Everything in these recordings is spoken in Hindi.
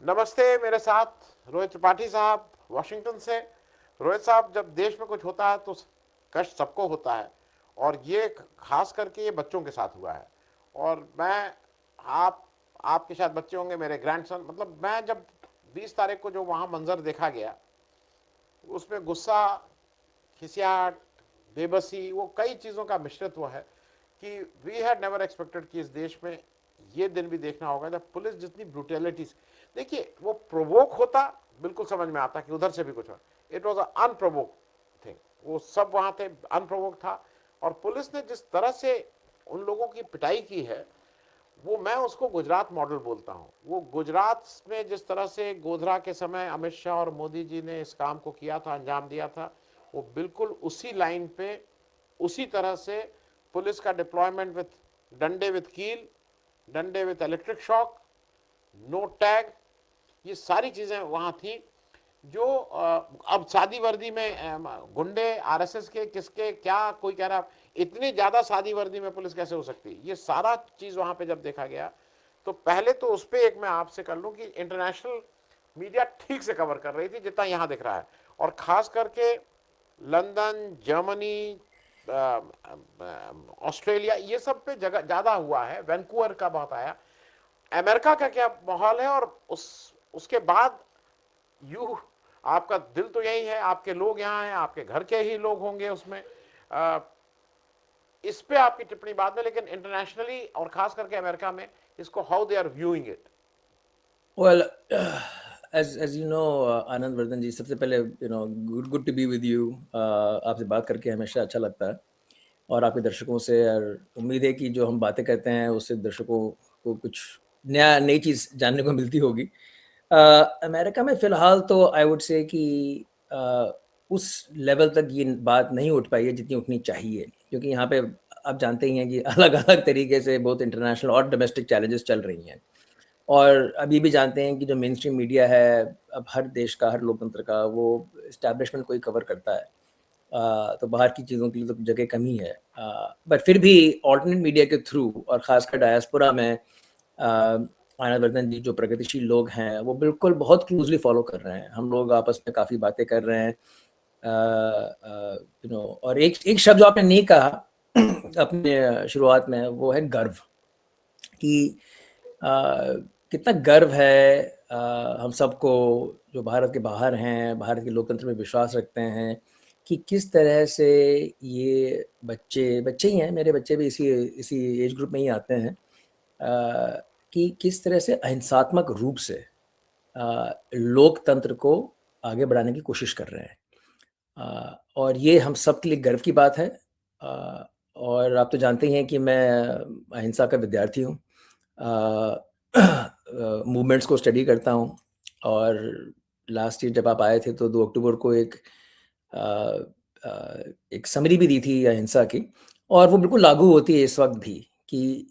नमस्ते, मेरे साथ रोहित त्रिपाठी साहब वॉशिंगटन से। रोहित साहब, जब देश में कुछ होता है तो कष्ट सबको होता है, और ये खास करके ये बच्चों के साथ हुआ है। और मैं आप आपके शायद बच्चे होंगे, मेरे ग्रैंडसन, मतलब मैं जब 20 तारीख को जो वहाँ मंजर देखा गया, उसमें गुस्सा, खिसियाहट, बेबसी, वो कई चीज़ों का मिश्रित्व है कि वी हैड नेवर एक्सपेक्टेड कि इस देश में ये दिन भी देखना होगा जब पुलिस जितनी ब्रुटेलिटी से, देखिए वो प्रोवोक होता, बिल्कुल समझ में आता कि उधर से भी कुछ हो। इट वॉज अनप्रोवोक थिंग, वो सब वहाँ थे, अनप्रोवोक था। और पुलिस ने जिस तरह से उन लोगों की पिटाई की है, वो मैं उसको गुजरात मॉडल बोलता हूँ। वो गुजरात में जिस तरह से गोधरा के समय अमित शाह और मोदी जी ने इस काम को किया था, अंजाम दिया था, वो बिल्कुल उसी लाइन पे, उसी तरह से पुलिस का डिप्लॉयमेंट विथ डंडे विथ कील, डंडे with electric shock, no tag, ये सारी चीज़ें वहाँ थी। जो अब सादी वर्दी में गुंडे, आरएसएस के, किसके क्या, कोई कह रहा इतनी ज़्यादा सादी वर्दी में पुलिस कैसे हो सकती है, ये सारा चीज़ वहाँ पे जब देखा गया। तो पहले तो उस पर एक मैं आपसे कर लूँ कि इंटरनेशनल मीडिया ठीक से कवर कर रही थी जितना यहाँ दिख रहा है, और ख़ास करके लंदन, जर्मनी, ऑस्ट्रेलिया, ये सब पे जगह ज़्यादा हुआ है। वैंकूवर का बहुत आया। अमेरिका का क्या माहौल है? और उसके बाद यू, आपका दिल तो यही है, आपके लोग यहाँ हैं, आपके घर के ही लोग होंगे उसमें। आ, इस पे आपकी टिप्पणी बाद में, लेकिन इंटरनेशनली और खास करके अमेरिका में इसको how they are viewing it. Well, as you know, Anand Vardhan ji, सबसे पहले good to be with you. आपसे बात करके हमेशा अच्छा लगता है, और आपके दर्शकों से। और उम्मीद है कि जो हम बातें करते हैं उससे दर्शकों को कुछ नई चीज़ जानने को मिलती होगी। अमेरिका में फ़िलहाल तो आई वुड से कि अ, उस लेवल तक ये बात नहीं उठ पाई है जितनी उठनी चाहिए, क्योंकि यहाँ पे आप जानते ही हैं कि अलग-अलग तरीके से बहुत इंटरनेशनल और डोमेस्टिक चैलेंजेस चल रही हैं। और अब ये भी जानते हैं कि जो मेन स्ट्रीम मीडिया है, अब हर देश का, हर लोकतंत्र का, वो एस्टैब्लिशमेंट को ही कवर करता है। तो बाहर की चीज़ों के लिए तो जगह कम ही है। बट फिर भी ऑल्टरनेट मीडिया के थ्रू, और ख़ासकर डायस्पोरा में, आनंद वर्धन जी, जो प्रगतिशील लोग हैं वो बिल्कुल बहुत क्लोजली फॉलो कर रहे हैं। हम लोग आपस में काफ़ी बातें कर रहे हैं। और एक एक शब्द जो आपने नहीं कहा अपने शुरुआत में, वो है गर्व। कि अ, कितना गर्व है हम सबको, जो भारत के बाहर हैं, भारत के लोकतंत्र में विश्वास रखते हैं, कि किस तरह से ये बच्चे बच्चे ही हैं, मेरे बच्चे भी इसी इसी एज ग्रुप में ही आते हैं, कि किस तरह से अहिंसात्मक रूप से लोकतंत्र को आगे बढ़ाने की कोशिश कर रहे हैं। और ये हम सब के लिए गर्व की बात है। और आप तो जानते ही हैं कि मैं अहिंसा का विद्यार्थी हूँ। मूवमेंट्स को स्टडी करता हूँ। और लास्ट ईयर जब आप आए थे तो 2 अक्टूबर को अ, एक समरी भी दी थी अहिंसा की, और वो बिल्कुल लागू होती है इस वक्त भी। कि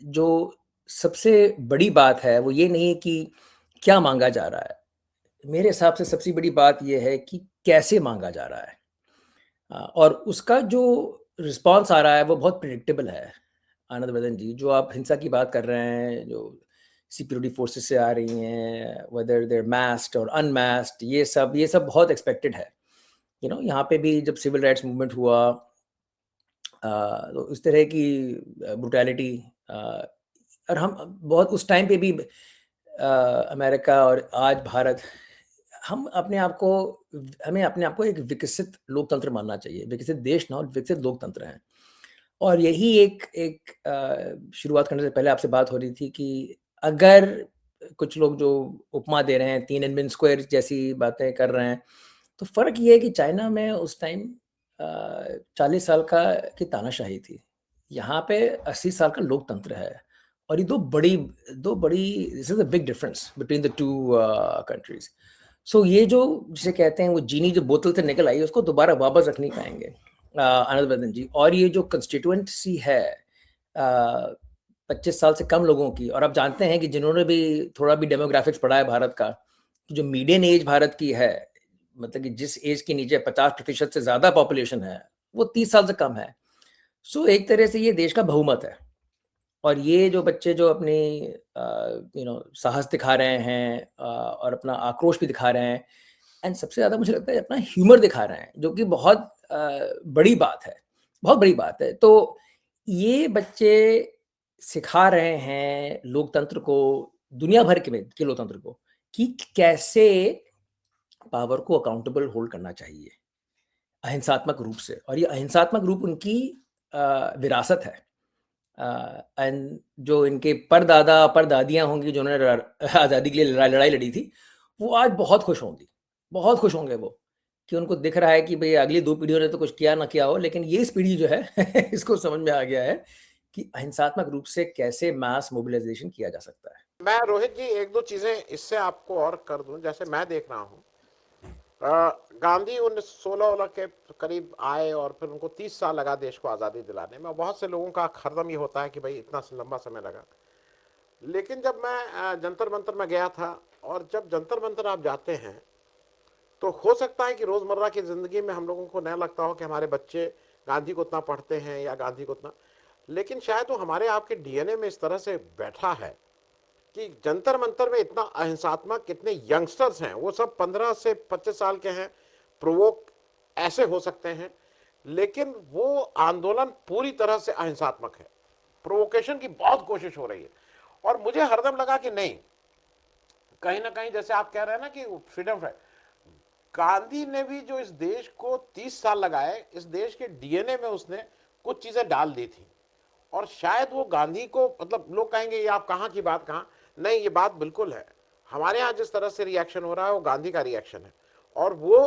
जो सबसे बड़ी बात है वो ये नहीं है कि क्या मांगा जा रहा है, मेरे हिसाब से सबसे बड़ी बात ये है कि कैसे मांगा जा रहा है। और उसका जो रिस्पॉन्स आ रहा है वो बहुत प्रिडिक्टेबल है। आनंद वर्धन जी, जो आप हिंसा की बात कर रहे हैं, जो सिक्योरिटी फोर्सेस से आ रही हैं, वेदर देर मास्क्ड और अनमास्क्ड, ये सब बहुत एक्सपेक्टेड है। यहाँ पे भी जब सिविल राइट्स मूवमेंट हुआ, तो इस तरह की ब्रुटैलिटी, और हम बहुत उस टाइम पे भी, अमेरिका और आज भारत, हम अपने आप को हमें अपने आप को एक विकसित लोकतंत्र मानना चाहिए। विकसित देश ना, और विकसित लोकतंत्र हैं। और यही एक एक शुरुआत करने से पहले आपसे बात हो रही थी कि अगर कुछ लोग जो उपमा दे रहे हैं, तिएननमेन स्क्वायर जैसी बातें कर रहे हैं, तो फ़र्क ये है कि चाइना में उस टाइम 40 साल का की तानाशाही थी। यहाँ पे 80 साल का लोकतंत्र है। और ये दो बड़ी this is a big difference between the 2 countries. So ये जो जिसे कहते हैं वो जीनी जो बोतल से निकल आई, उसको दोबारा वापस रख नहीं पाएँगे आनंद वर्धन जी। और ये जो कंस्टिट्यूएंसी है 25 साल से कम लोगों की, और आप जानते हैं कि जिन्होंने भी थोड़ा भी डेमोग्राफिक्स पढ़ा है भारत का, कि जो मीडियन एज भारत की है, मतलब कि जिस एज के नीचे 50% से ज़्यादा पॉपुलेशन है, वो 30 साल से कम है। सो एक तरह से ये देश का बहुमत है। और ये जो बच्चे जो अपनी साहस दिखा रहे हैं और अपना आक्रोश भी दिखा रहे हैं, एंड सबसे ज़्यादा मुझे लगता है अपना ह्यूमर दिखा रहे हैं, जो कि बहुत बड़ी बात है, बहुत बड़ी बात है। तो ये बच्चे सिखा रहे हैं लोकतंत्र को, दुनिया भर के लोकतंत्र को, कि कैसे पावर को अकाउंटेबल होल्ड करना चाहिए अहिंसात्मक रूप से। और ये अहिंसात्मक रूप उनकी विरासत है। एंड जो इनके परदादा परदादियाँ होंगी जिन्होंने आज़ादी के लिए लड़ाई लड़ी थी, वो आज बहुत खुश होंगी, बहुत खुश होंगे वो, कि उनको दिख रहा है कि भाई अगली 2 पीढ़ियों ने तो कुछ किया ना किया हो, लेकिन ये इस पीढ़ी जो है इसको समझ में आ गया है कि अहिंसात्मक रूप से कैसे मास मोबिलाइजेशन किया जा सकता है। मैं रोहित जी एक दो चीजें इससे आपको और कर दूं। जैसे मैं देख रहा हूं, गांधी 1916 के करीब आए और फिर उनको 30 साल लगा देश को आज़ादी दिलाने में। बहुत से लोगों का हरदम ये होता है कि भाई इतना लंबा समय लगा। लेकिन जब मैं जंतर मंतर में गया था, और जब जंतर मंतर आप जाते हैं तो हो सकता है कि रोज़मर्रा की ज़िंदगी में हम लोगों को न लगता हो कि हमारे बच्चे गांधी को उतना पढ़ते हैं या गांधी को उतना, लेकिन शायद वो हमारे आपके डीएनए में इस तरह से बैठा है कि जंतर मंतर में इतना अहिंसात्मक, कितने यंगस्टर्स हैं, वो सब 15 से 25 साल के हैं, प्रोवोक ऐसे हो सकते हैं, लेकिन वो आंदोलन पूरी तरह से अहिंसात्मक है। प्रोवोकेशन की बहुत कोशिश हो रही है। और मुझे हरदम लगा कि नहीं, कहीं ना कहीं जैसे आप कह रहे हैं ना कि फ्रीडम फाइट, गांधी ने भी जो इस देश को 30 साल लगाए, इस देश के डीएनए में उसने कुछ चीजें डाल दी थी। और शायद वो गांधी को, मतलब लोग कहेंगे ये आप कहाँ की बात कहाँ, नहीं ये बात बिल्कुल है। हमारे यहाँ जिस तरह से रिएक्शन हो रहा है वो गांधी का रिएक्शन है। और वो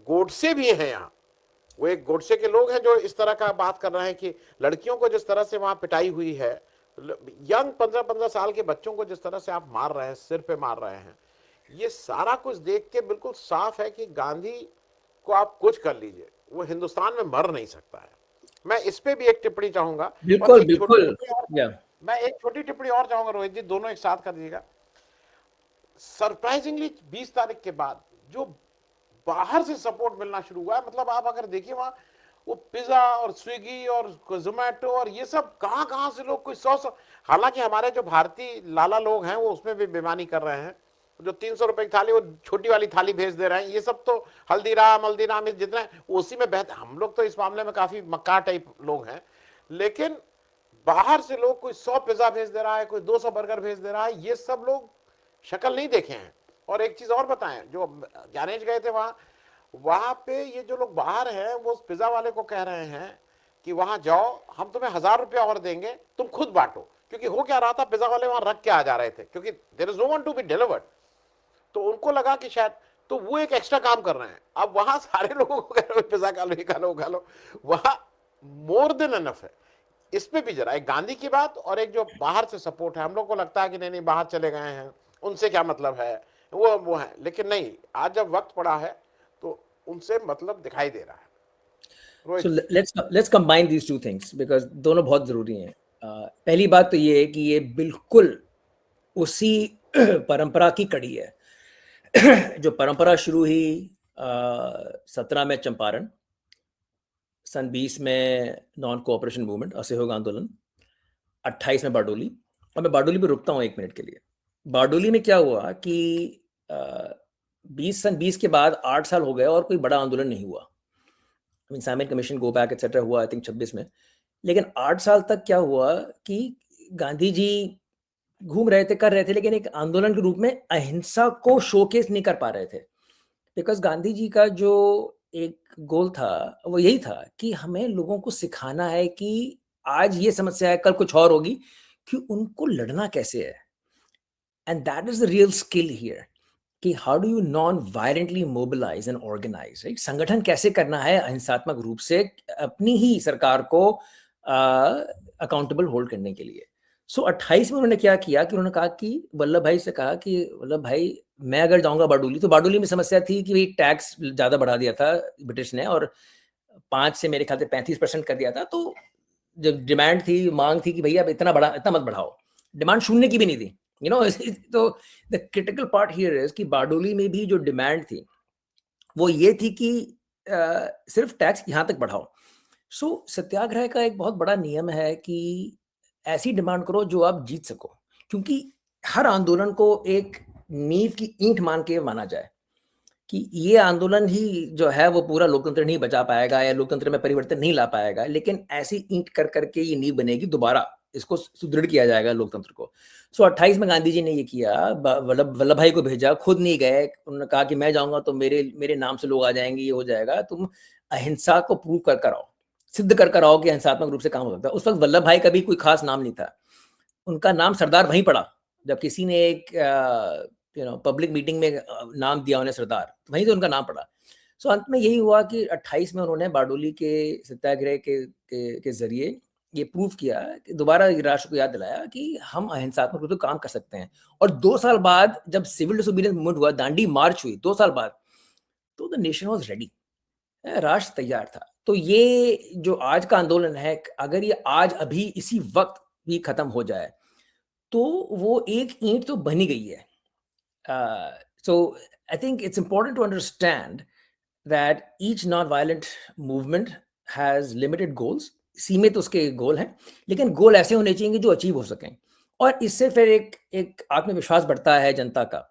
गोडसे भी हैं यहाँ, वो एक गोडसे के लोग हैं जो इस तरह का बात कर रहे हैं कि लड़कियों को जिस तरह से वहां पिटाई हुई है, यंग 15-15 साल के बच्चों को जिस तरह से आप मार रहे हैं, सिर पे मार रहे हैं, ये सारा कुछ देख के बिल्कुल साफ है कि गांधी को आप कुछ कर लीजिए, वो हिंदुस्तान में मर नहीं सकता है। मैं इस पे भी एक टिप्पणी चाहूंगा। और बिल्कुल, एक छोटी बिल्कुल। टिप्पणी और, या मैं एक छोटी टिप्पणी और चाहूंगा रोहित जी, दोनों एक साथ कर दीजिएगा। सरप्राइजिंगली 20 तारीख के बाद जो बाहर से सपोर्ट मिलना शुरू हुआ है, मतलब आप अगर देखिए वहां वो पिज्जा और स्विगी और जोमेटो और ये सब कहां कहां से लोग, कोई 100 हालांकि हमारे जो भारतीय लाला लोग हैं वो उसमें भी बेईमानी कर रहे हैं, जो 300 रुपए की थाली वो छोटी वाली थाली भेज दे रहे हैं। ये सब तो हल्दीराम जितना उसी में बेहतर, हम लोग तो इस मामले में काफी मक्कार टाइप लोग हैं। लेकिन बाहर से लोग, कोई 100 पिज्जा भेज दे रहा है, कोई 200 बर्गर भेज दे रहा है, ये सब लोग शक्ल नहीं देखे हैं। और एक चीज और बताएं, जो ज्ञानेश गए थे वहां, वहां पे ये जो लोग बाहर हैं वो उस पिज्जा वाले को कह रहे हैं कि वहां जाओ, हम तुम्हें 1000 रुपया और देंगे, तुम खुद बांटो। क्योंकि हो क्या रहा था, पिज्जा वाले वहां रख के आ जा रहे थे, क्योंकि there is no one to be delivered. तो उनको लगा कि शायद, तो वो एक एक्स्ट्रा काम कर रहे हैं। अब वहां सारे लोगों को कह रहे हो पिज्जा खा लो, ये खा लो, खा लो, वहां मोर देन एनफ है। इस पे भी जरा, एक गांधी की बात और एक जो बाहर से सपोर्ट है। हम लोग को लगता है कि नहीं नहीं बाहर चले गए हैं, उनसे क्या मतलब है, वो है, लेकिन नहीं, आज जब वक्त पड़ा है तो उनसे मतलब दिखाई दे रहा है। रोहित सो ji. Let's combine these two things because दोनों बहुत ज़रूरी हैं। पहली बात तो ये है कि ये बिल्कुल उसी परंपरा की कड़ी है जो परंपरा शुरू हुई 17 में चंपारण, सन 20 में नॉन कोऑपरेशन मूवमेंट असहयोग आंदोलन, 28 में बारडोली। और मैं बारडोली पे रुकता हूँ 1 मिनट के लिए। बारडोली में क्या हुआ कि 20 के बाद 8 साल हो गए और कोई बड़ा आंदोलन नहीं हुआ। Simon commission go back etcetera हुआ आई थिंक 26 में। लेकिन 8 साल तक क्या हुआ कि गांधी जी घूम रहे थे, कर रहे थे, लेकिन एक आंदोलन के रूप में अहिंसा को शोकेस नहीं कर पा रहे थे। बिकॉज गांधी जी का जो एक गोल था वो यही था कि हमें लोगों को सिखाना है कि आज ये समस्या है, कल कुछ और होगी, कि उनको लड़ना कैसे है। And that is the real skill here, कि how do you non violently mobilise and organise, right? संगठन कैसे करना है अहिंसात्मक रूप से अपनी ही सरकार को अकाउंटेबल होल्ड करने के लिए। सो 28 में उन्होंने क्या किया कि उन्होंने कहा कि वल्लभ भाई से कहा कि वल्लभ भाई, मैं अगर जाऊंगा बारडोली, तो बारडोली में समस्या थी कि भाई टैक्स ज़्यादा बढ़ा दिया था ब्रिटिश ने, और 5 से मेरे ख्याल से 35% कर दिया था। तो जब डिमांड थी, मांग थी कि भैया अब इतना मत बढ़ाओ, डिमांड शून्य की भी नहीं थी, यू नो। तो the critical part here is कि बारडोली में भी जो डिमांड थी वो ये थी कि सिर्फ टैक्स यहाँ तक बढ़ाओ। सो सत्याग्रह का एक बहुत बड़ा नियम है कि ऐसी डिमांड करो जो आप जीत सको, क्योंकि हर आंदोलन को एक नींव की ईंट मान के माना जाए कि ये आंदोलन ही जो है वो पूरा लोकतंत्र नहीं बचा पाएगा या लोकतंत्र में परिवर्तन नहीं ला पाएगा, लेकिन ऐसी ईंट कर करके ये नींव बनेगी, दोबारा इसको सुदृढ़ किया जाएगा लोकतंत्र को। सो 28 में गांधी जी ने ये किया, वल्लभ भाई को भेजा, खुद नहीं गए। उन्होंने कहा कि मैं जाऊंगा तो मेरे मेरे नाम से लोग आ जाएंगे, ये हो जाएगा, तुम अहिंसा को प्रूव कर कर आओ, सिद्ध कर कर आओ कि अहिंसात्मक रूप से काम हो सकता है। उस वक्त वल्लभ भाई का भी कोई खास नाम नहीं था, उनका नाम सरदार वहीं पड़ा जब किसी ने एक पब्लिक मीटिंग में नाम दिया उन्हें सरदार, तो वहीं से उनका नाम पड़ा। सो अंत में यही हुआ कि 28 में उन्होंने बारडोली के सत्याग्रह के जरिए ये प्रूव किया कि दोबारा राष्ट्र को याद दिलाया कि हम अहिंसात्मक रूप से काम कर सकते हैं। और 2 साल बाद जब सिविल डिसोबीडियंस मूवमेंट हुआ, दांडी मार्च हुई 2 साल बाद, तो द नेशन वाज रेडी, राष्ट्र तैयार था। तो ये जो आज का आंदोलन है, अगर ये आज अभी इसी वक्त भी खत्म हो जाए तो वो एक ईंट तो बनी गई है। So I think it's important to understand that each non-violent movement has limited goals, सीमित उसके गोल हैं, लेकिन गोल ऐसे होने चाहिए कि जो अचीव हो सकें, और इससे फिर एक एक आत्मविश्वास बढ़ता है जनता का।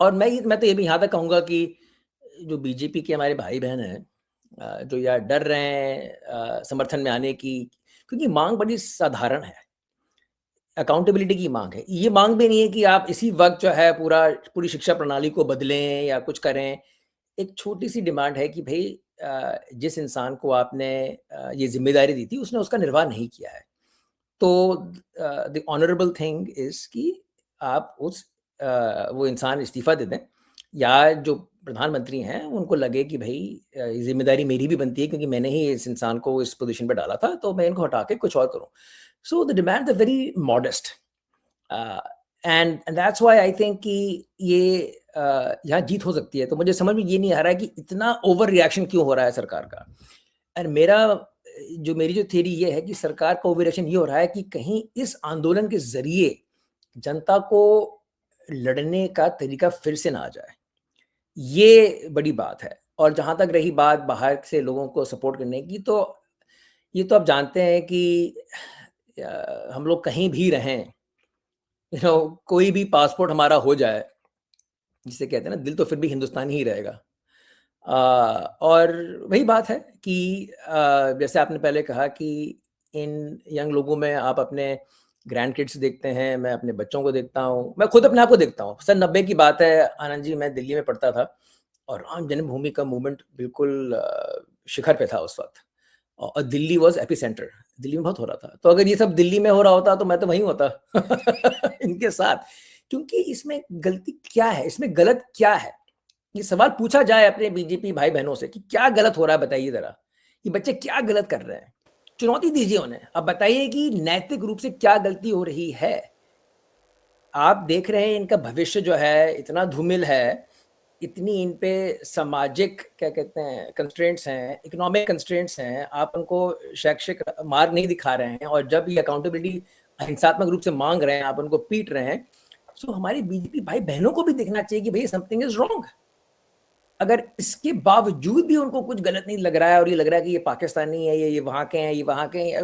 और मैं तो ये भी यहाँ तक कहूँगा कि जो बीजेपी के हमारे भाई बहन हैं, जो यार डर रहे हैं समर्थन में आने की, क्योंकि मांग बड़ी साधारण है, अकाउंटेबिलिटी की मांग है। ये मांग भी नहीं है कि आप इसी वक्त जो है पूरी शिक्षा प्रणाली को बदलें या कुछ करें। एक छोटी सी डिमांड है कि भाई जिस इंसान को आपने ये जिम्मेदारी दी थी उसने उसका निर्वाह नहीं किया है, तो द ऑनरेबल थिंग इज कि आप वो इंसान इस्तीफा दे दें, या जो प्रधानमंत्री हैं उनको लगे कि भाई ये जिम्मेदारी मेरी भी बनती है क्योंकि मैंने ही इस इंसान को इस पोजीशन पे डाला था, तो मैं इनको हटा के कुछ और करूं। So the demand is very modest, and that's why I think कि ये यहाँ जीत हो सकती है। तो मुझे समझ में ये नहीं आ रहा है कि इतना ओवर रिएक्शन क्यों हो रहा है सरकार का। एंड मेरी जो थ्योरी ये है कि सरकार का ओवर रिएक्शन ये हो रहा है कि कहीं इस आंदोलन के जरिए जनता को लड़ने का तरीका फिर से ना आ जाए, ये बड़ी बात है। और जहाँ तक रही बात बाहर से लोगों को सपोर्ट करने की, तो ये तो आप जानते हैं कि हम लोग कहीं भी रहें, कोई भी पासपोर्ट हमारा हो जाए, जिसे कहते हैं ना, दिल तो फिर भी हिंदुस्तानी ही रहेगा। और वही बात है कि जैसे आपने पहले कहा कि इन यंग लोगों में आप अपने ग्रैंड किड्स देखते हैं, मैं अपने बच्चों को देखता हूँ, मैं खुद अपने आप को देखता हूँ। सन 90 की बात है आनंद जी, मैं दिल्ली में पढ़ता था और राम जन्मभूमि का मूवमेंट बिल्कुल शिखर पे था उस वक्त, और Delhi was AP centre, Delhi में बहुत हो रहा था। तो अगर ये सब दिल्ली में हो रहा होता तो मैं तो वहीं होता इनके साथ, क्योंकि इसमें गलती क्या है, इसमें गलत क्या है? ये सवाल पूछा जाए अपने बीजेपी भाई बहनों से कि क्या गलत हो रहा है, बताइए जरा, ये बच्चे क्या गलत कर रहे हैं, चुनौती दीजिए उन्हें। अब बताइए कि नैतिक रूप से क्या गलती हो रही है। आप देख रहे हैं इनका भविष्य जो है इतना धूमिल है, इतनी इन पे सामाजिक क्या कहते हैं कंस्ट्रेंट्स हैं, इकोनॉमिक कंस्ट्रेंट्स हैं, आप उनको शैक्षिक मार्ग नहीं दिखा रहे हैं, और जब ये अकाउंटेबिलिटी हिंसात्मक रूप से मांग रहे हैं आप उनको पीट रहे हैं। सो हमारी बीजेपी भाई बहनों को भी देखना चाहिए कि भाई समथिंग इज रॉन्ग। अगर इसके बावजूद भी उनको कुछ गलत नहीं लग रहा है और ये लग रहा है कि ये पाकिस्तानी है, ये वहां के हैं, ये वहां के हैं,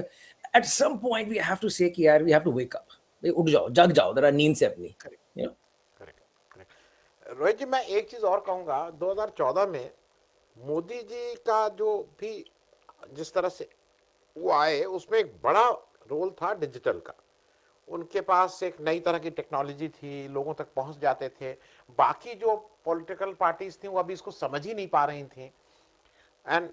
at some point we have to say कि यार we have to wake up, भाई उठ जाओ, जग जाओ जरा नींद से अपनी, you know. Correct, correct. Rohit ji, मैं एक चीज और कहूंगा, 2014 में मोदी जी का जो भी जिस तरह से वो आए, उसमें एक बड़ा रोल था डिजिटल का। उनके पास एक नई तरह की टेक्नोलॉजी थी, लोगों तक पहुंच जाते थे। बाकी जो पॉलिटिकल पार्टीज थी वो अभी इसको समझ ही नहीं पा रही थी। And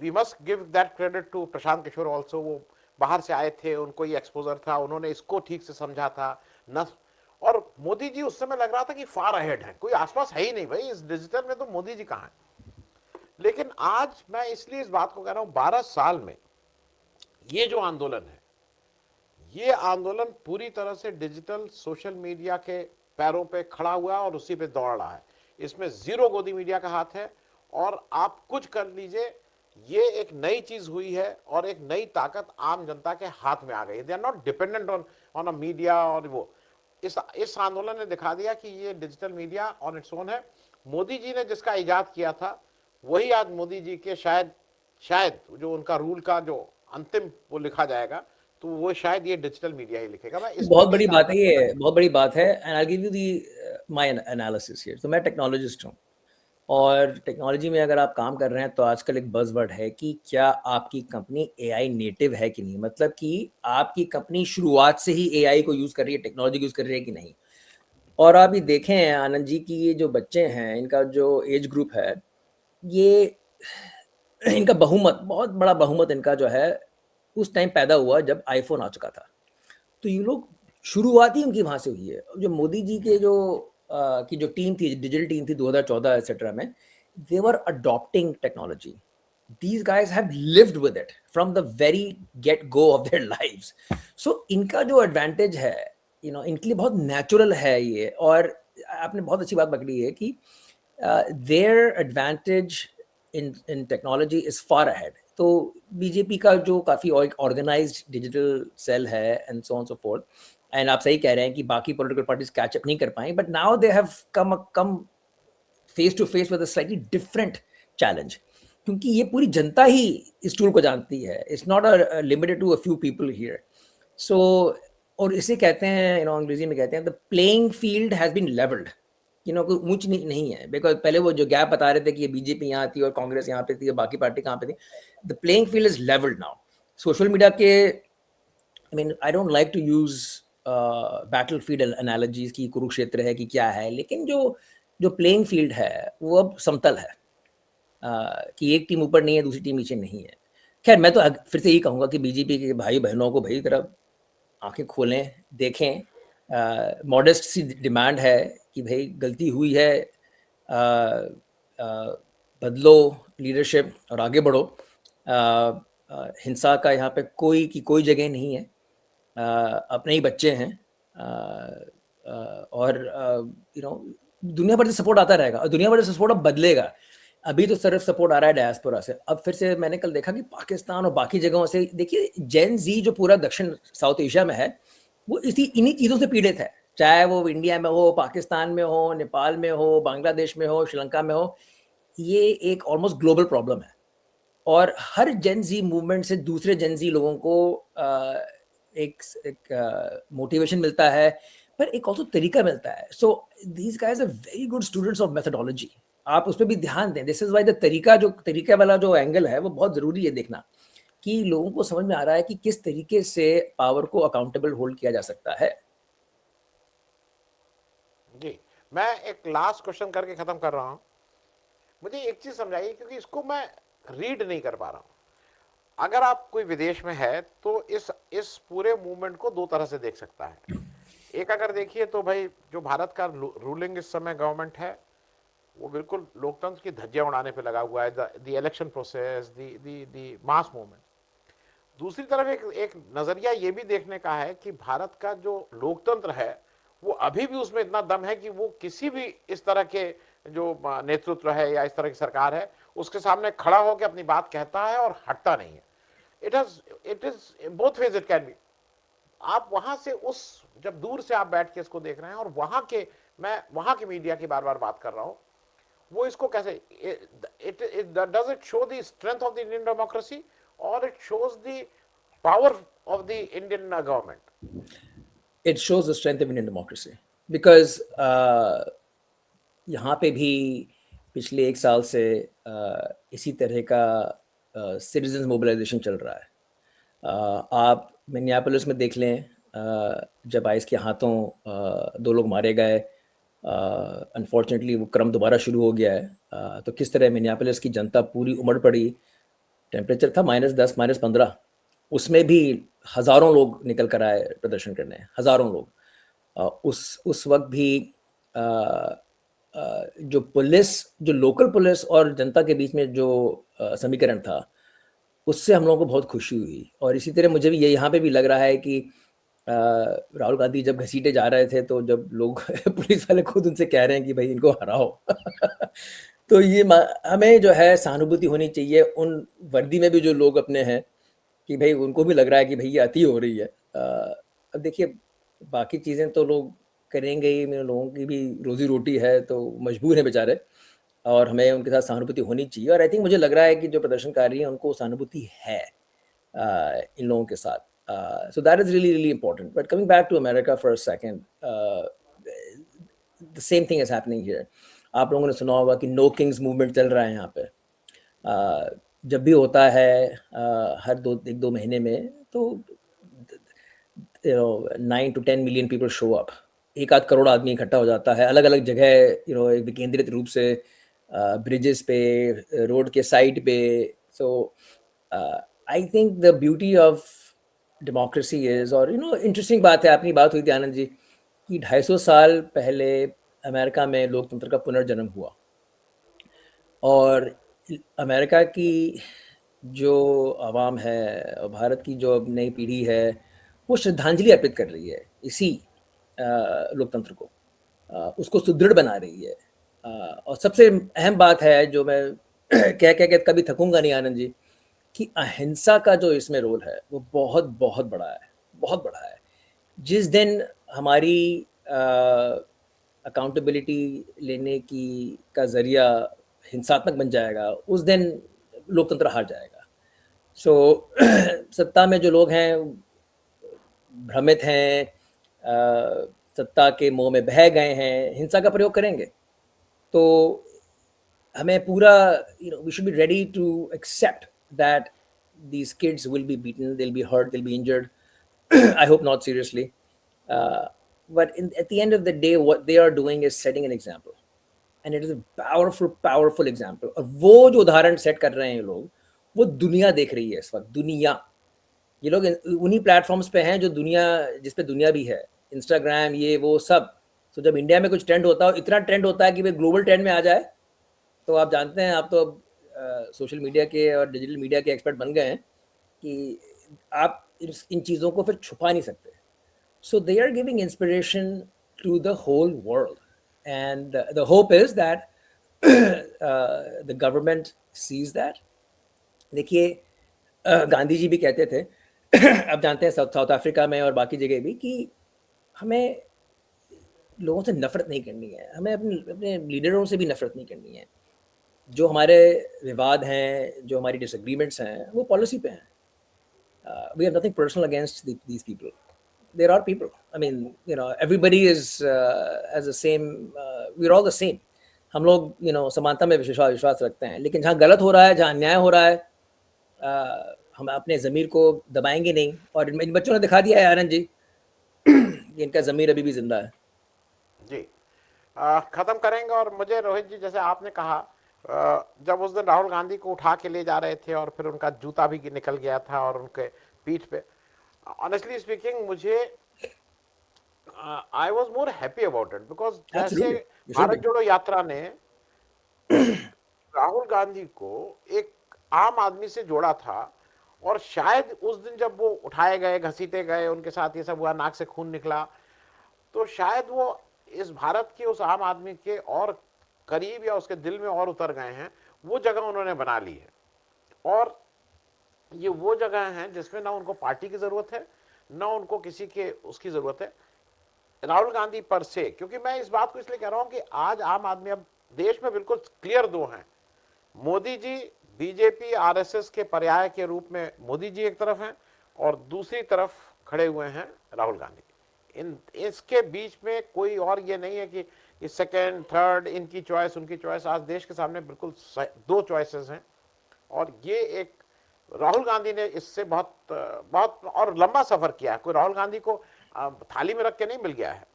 we must give that credit to Prashant Kishor also. वो बाहर से आए थे, उनको ये एक्सपोजर था, उन्होंने इसको ठीक से समझा था न। और मोदी जी उस समय लग रहा था कि फार अहेड है, कोई आसपास है ही नहीं भाई इस डिजिटल में, तो मोदी जी कहाँ है। लेकिन आज मैं इसलिए इस बात को कह रहा हूं, 12 साल में ये जो आंदोलन है, ये आंदोलन पूरी तरह से डिजिटल सोशल मीडिया के पैरों पे खड़ा हुआ है और उसी पे दौड़ रहा है। इसमें जीरो गोदी मीडिया का हाथ है। और आप कुछ कर लीजिए, ये एक नई चीज हुई है और एक नई ताकत आम जनता के हाथ में आ गई है। They are not dependent on a media. और वो इस आंदोलन ने दिखा दिया कि ये digital media on its own है। मोदी जी ने जिसका इजाद किया था वही आज मोदी जी के शायद शायद जो उनका रूल का जो अंतिम वो लिखा जाएगा, तो वो शायद ये डिजिटल मीडिया ही लिखेगा। मैं इस पे बहुत भी बड़ी काम बात है करता ये, हूँ। बहुत बड़ी बात है। And I give you the my analysis here. तो मैं टेक्नोलॉजिस्ट हूँ, और टेक्नोलॉजी में अगर आप काम कर रहे हैं तो आजकल एक बज़वर्ड है कि क्या आपकी कंपनी एआई नेटिव है कि नहीं, मतलब कि आपकी कंपनी शुरुआत से ही एआई को यूज़ कर रही है, टेक्नोलॉजी को यूज़ कर रही है कि नहीं। और आप ये देखें आनंद जी कि ये जो बच्चे हैं, इनका जो एज ग्रुप है, ये इनका बहुमत, बहुत बड़ा बहुमत इनका जो है उस टाइम पैदा हुआ जब आईफोन आ चुका था। तो ये लोग, शुरुआत ही उनकी वहाँ से हुई है। जो मोदी जी के जो की जो टीम थी, डिजिटल टीम थी 2014 एटसेट्रा में, they were adopting technology. These guys have lived with it from the very get go of their lives. So इनका जो एडवांटेज है, इनके लिए बहुत नेचुरल है ये। और आपने बहुत अच्छी बात पकड़ी है कि their advantage in technology is far ahead. तो बीजेपी का जो काफ़ी ऑर्गेनाइज्ड डिजिटल सेल है and so on so fourth, and आप सही कह रहे हैं कि बाकी पॉलिटिकल पार्टीज कैच अप नहीं कर पाई, but now they have come face to face with a slightly different challenge, क्योंकि ये पूरी जनता ही इस टूल को जानती है। It's not limited to a few people here. So और इसे कहते हैं, अंग्रेजी में कहते हैं, the playing field has been levelled. कोई ऊंच नहीं है, बिकॉज पहले वो जो गैप बता रहे थे कि ये बीजेपी यहाँ थी और कांग्रेस यहाँ पे थी और बाकी पार्टी कहाँ पे थी, the playing field is levelled now. Social media के, I mean, I don't like to use battlefield analogies की कुरुक्षेत्र है कि क्या है, लेकिन जो जो प्लेइंग फील्ड है वो अब समतल है। कि एक टीम ऊपर नहीं है, दूसरी टीम नीचे नहीं है। खैर, मैं तो फिर से यही कहूँगा कि बीजेपी के भाई बहनों को भाई तरह आंखें खोलें, देखें। मॉडेस्ट सी डिमांड है कि भाई गलती हुई है, आ, आ, बदलो लीडरशिप और आगे बढ़ो। हिंसा का यहाँ पे कोई जगह नहीं है। अपने ही बच्चे हैं, और दुनिया भर से सपोर्ट आता रहेगा, और दुनिया भर से सपोर्ट अब बदलेगा। अभी तो सिर्फ सपोर्ट आ रहा है डायस्पोरा से, अब फिर से मैंने कल देखा कि पाकिस्तान और बाकी जगहों से, देखिए जेन जी जो पूरा दक्षिण साउथ एशिया में है, वो इन्हीं चीज़ों से पीड़ित है। चाहे वो इंडिया में हो, पाकिस्तान में हो, नेपाल में हो, बांग्लादेश में हो, श्रीलंका में हो, ये एक ऑलमोस्ट ग्लोबल प्रॉब्लम है। और हर जेन जी मूवमेंट से दूसरे जेन जी लोगों को एक मोटिवेशन मिलता है, पर एक ऑल्सो तरीका मिलता है। So these guys are very good students of methodology. आप उस पर भी ध्यान दें। दिस इज वाई द तरीका वाला जो एंगल है वो बहुत ज़रूरी है देखना, कि लोगों को समझ में आ रहा है कि किस तरीके से पावर को अकाउंटेबल होल्ड किया जा सकता है। जी, मैं एक लास्ट क्वेश्चन करके खत्म कर रहा हूं। मुझे एक चीज समझाइए, क्योंकि इसको मैं रीड नहीं कर पा रहा हूं। अगर आप कोई विदेश में है तो इस पूरे मूवमेंट को दो तरह से देख सकता है। एक अगर देखिए तो भाई जो भारत का रूलिंग इस समय गवर्नमेंट है, वो बिल्कुल लोकतंत्र की धज्जियां उड़ाने पे लगा हुआ है। The election process, the mass movement. दूसरी तरफ एक नजरिया ये भी देखने का है कि भारत का जो लोकतंत्र है, वो अभी भी उसमें इतना दम है कि वो किसी भी इस तरह के जो नेतृत्व है या इस तरह की सरकार है, उसके सामने खड़ा होकर अपनी बात कहता है और हटता नहीं है। It is both ways it can be. आप वहां से उस, जब दूर से आप बैठ के इसको देख रहे हैं, और वहां के, मैं वहां के मीडिया की बार बार बात कर रहा हूं, वो इसको कैसे, does it show the strength of the Indian democracy, और it shows the power of the Indian government? It shows the strength of Indian democracy, because यहाँ पे भी पिछले एक साल से इसी तरह का सिटीजन मोबिलाइजेशन चल रहा है। आप मिनियापोलिस में देख लें, जब आइस के हाथों 2 लोग मारे गए, अनफॉर्चुनेटली वो क्रम दोबारा शुरू हो गया है। तो किस तरह मिनियापोलिस की जनता पूरी उमड़ पड़ी। टेम्परेचर था -10 -15, उसमें भी हज़ारों लोग निकल कर आए प्रदर्शन करने, हज़ारों लोग। उस वक्त भी जो लोकल पुलिस और जनता के बीच में जो समीकरण था, उससे हम लोगों को बहुत खुशी हुई। और इसी तरह मुझे भी ये यहाँ पे भी लग रहा है कि राहुल गांधी जब घसीटे जा रहे थे, तो जब लोग पुलिस वाले खुद उनसे कह रहे हैं कि भाई इनको हराओ तो ये हमें जो है सहानुभूति होनी चाहिए उन वर्दी में भी जो लोग अपने हैं, कि भाई उनको भी लग रहा है कि भाई ये अति हो रही है। अब देखिए, बाकी चीज़ें तो लोग करेंगे ही, मेरे लोगों की भी रोजी रोटी है तो मजबूर हैं बेचारे, और हमें उनके साथ सहानुभूति होनी चाहिए। और आई थिंक मुझे लग रहा है कि जो प्रदर्शनकारी हैं उनको सहानुभूति है इन लोगों के साथ। So that is really, really important. But coming back to America for a second, the same thing is happening here. आप लोगों ने सुना होगा कि नो किंग्स मूवमेंट चल रहा है यहाँ पे. जब भी होता है हर 1-2 महीने में, तो 9 to 10 million people show up. 1-8 crore आदमी इकट्ठा हो जाता है अलग अलग जगह, एक विकेंद्रित रूप से, ब्रिजेस पे, रोड के साइड पे. So I think the beauty of democracy is, और इंटरेस्टिंग बात है, अपनी बात हुई थी आनंद जी कि 250 साल पहले अमेरिका में लोकतंत्र का पुनर्जन्म हुआ, और अमेरिका की जो आवाम है और भारत की जो अब नई पीढ़ी है, वो श्रद्धांजलि अर्पित कर रही है इसी लोकतंत्र को, उसको सुदृढ़ बना रही है. और सबसे अहम बात है जो मैं कह के कभी थकूंगा नहीं आनंद जी, कि अहिंसा का जो इसमें रोल है वो बहुत बहुत बड़ा है, बहुत बड़ा है. जिस दिन हमारी अकाउंटेबिलिटी लेने की का जरिया हिंसात्मक बन जाएगा, उस दिन लोकतंत्र हार जाएगा. सो सत्ता में जो लोग हैं भ्रमित हैं, सत्ता के मोह में बह गए हैं, हिंसा का प्रयोग करेंगे. तो हमें पूरा, we should be ready to accept that these kids will be beaten, they'll be hurt, they'll be injured. I hope not seriously. But at the end of the day, what they are doing is setting an example. And it is a powerful, powerful example. और वो जो उदाहरण सेट कर रहे हैं ये लोग, वो दुनिया देख रही है इस वक्त. दुनिया, ये लोग उन्हीं प्लेटफॉर्म्स पे हैं जो दुनिया, जिस पे दुनिया भी है, इंस्टाग्राम, ये वो सब. तो जब इंडिया में कुछ ट्रेंड होता है, इतना ट्रेंड होता है कि भाई ग्लोबल ट्रेंड में आ जाए, तो आप जानते हैं, आप तो अब सोशल मीडिया के और डिजिटल मीडिया के एक्सपर्ट बन गए हैं कि आप इन चीज़ों को फिर छुपा नहीं सकते. So they are giving inspiration to the whole world, and the hope is that the government sees that. देखिए, गांधी जी भी कहते थे आप जानते हैं साउथ अफ्रीका में और बाकी जगह भी, कि हमें लोगों से नफरत नहीं करनी है, हमें अपने लीडरों से भी नफरत नहीं करनी है. जो हमारे विवाद हैं, जो हमारी डिसएग्रीमेंट्स हैं, वो पॉलिसी पे हैं. We have nothing personal against these people. There are people, I mean, everybody is as the same, we are all the same. हम लोग समानता में विश्वास रखते हैं, लेकिन जहाँ गलत हो रहा है, जहाँ अन्याय हो रहा है, हम अपने ज़मीर को दबाएंगे नहीं. और इन बच्चों ने दिखा दिया है आनंद जी कि इनका ज़मीर अभी भी जिंदा है. जी, खत्म करेंगे. और मुझे रोहित जी, जैसे आपने कहा, जब उस दिन राहुल गांधी को उठा के ले जा रहे थे और फिर उनका जूता भी निकल गया था और उनके पीठ पे, ऑनेस्टली स्पीकिंग, मुझे I was more happy about it, because जैसे भारत जोड़ो यात्रा ने राहुल गांधी को एक आम आदमी से जोड़ा था, और शायद उस दिन जब वो उठाए गए, घसीटे गए, उनके साथ ये सब हुआ, नाक से खून निकला, तो शायद वो इस भारत के उस आम आदमी के और करीब या उसके दिल में और उतर गए हैं. वो जगह उन्होंने बना ली है, और ये वो जगह है जिसमें ना उनको पार्टी की जरूरत है, ना उनको किसी के उसकी जरूरत है, राहुल गांधी पर से. क्योंकि मैं इस बात को इसलिए कह रहा हूं कि आज आम आदमी, अब देश में बिल्कुल क्लियर दो हैं. मोदी जी बीजेपी आरएसएस के पर्याय के रूप में मोदी जी एक तरफ हैं, और दूसरी तरफ खड़े हुए हैं राहुल गांधी. इसके बीच में कोई और ये नहीं है कि सेकंड थर्ड, इनकी चॉइस उनकी चॉइस. आज देश के सामने बिल्कुल दो चॉइसेस हैं, और ये एक राहुल गांधी ने इससे बहुत बहुत और लंबा सफर किया है. कोई राहुल गांधी को थाली में रख के नहीं मिल गया है.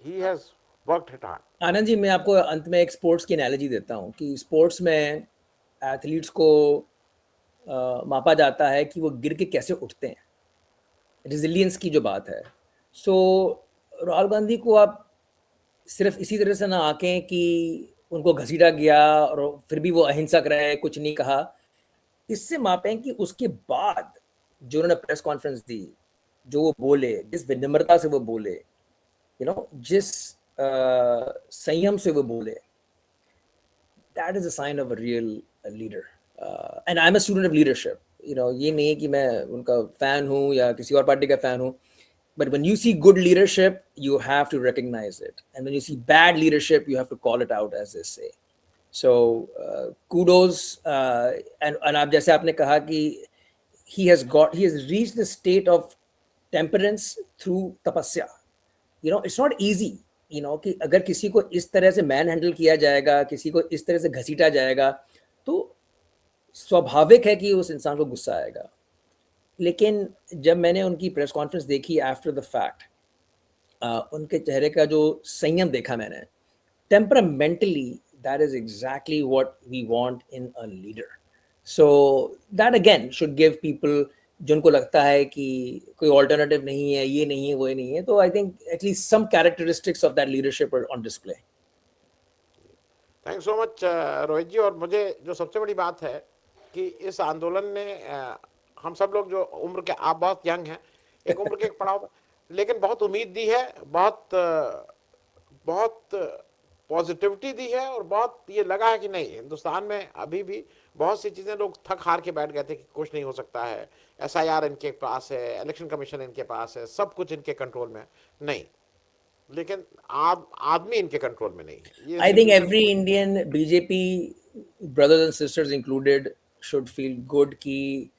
He has worked it hard. Anand ji, मैं आपको अंत में एक स्पोर्ट्स की एनालॉजी देता हूँ कि स्पोर्ट्स में एथलीट्स को मापा जाता है कि वो गिर के कैसे उठते हैं, रेजिलियंस की जो बात है. सो राहुल गांधी को आप सिर्फ इसी तरह से ना आंकें कि उनको घसीटा गया और फिर भी वो अहिंसक रहे, कुछ नहीं कहा. इससे मापें कि उसके बाद जो उन्होंने प्रेस कॉन्फ्रेंस दी, जो वो बोले, जिस विनम्रता से वो बोले, जिस संयम से वो बोले, that is a sign of a real leader. And I am a student of leadership. ये नहीं है कि मैं उनका फैन हूँ या किसी और पार्टी का फैन हूँ, but when you see good leadership, you have to recognize it, and when you see bad leadership, you have to call it out, as they say. So kudos. And आप जैसे आपने कहा कि he has reached the state of temperance through तपस्या, इट्स नॉट इजी, कि अगर किसी को इस तरह से मैन हैंडल किया जाएगा, किसी को इस तरह से घसीटा जाएगा, तो स्वाभाविक है कि उस इंसान को गुस्सा आएगा। लेकिन जब मैंने उनकी प्रेस कॉन्फ्रेंस देखी आफ्टर द फैक्ट, उनके चेहरे का जो संयम देखा मैंने, temperamentally that is exactly what we want in a leader. So that again should give people, जिनको लगता है कि कोई ऑल्टरनेटिव नहीं है, ये नहीं है, वो नहीं है, तो I think at least some characteristics of that leadership are on display. Thank so much Rohit ji. और मुझे जो सबसे बड़ी बात है कि इस आंदोलन ने हम सब लोग जो उम्र के, आप बहुत यंग हैं, एक उम्र के एक पड़ाव, लेकिन बहुत उम्मीद दी है, बहुत पॉजिटिविटी दी है, और बहुत ये लगा है कि नहीं, हिंदुस्तान में अभी भी बहुत सी चीज़ें लोग थक हार के बैठ गए थे कि कुछ नहीं हो सकता है, एसआईआर इनके पास है, इलेक्शन कमीशन इनके पास है, सब कुछ इनके कंट्रोल में है। नहीं, लेकिन आदमी इनके कंट्रोल में नहीं है। ये I think institution every Indian BJP brothers and sisters included should feel good कि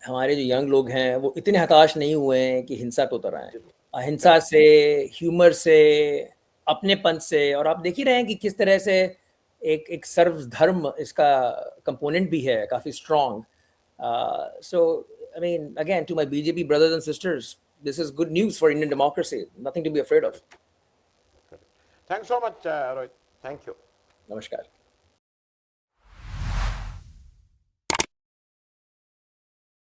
हमारे जो यंग लोग हैं वो इतने हताश नहीं हुए हैं कि हिंसा पे उतर आए। अहिंसा करेक्ट। से, ह्यूमर से, अपनेपन से, और आप देख ही रहे हैं कि किस तरह से एक एक सर्वधर्म इसका कंपोनेंट भी है काफ़ी strong. So I mean again to my BJP brothers and sisters, this is good news for Indian democracy, nothing to be afraid of. Thanks so much Rohit, thank you. नमस्कार।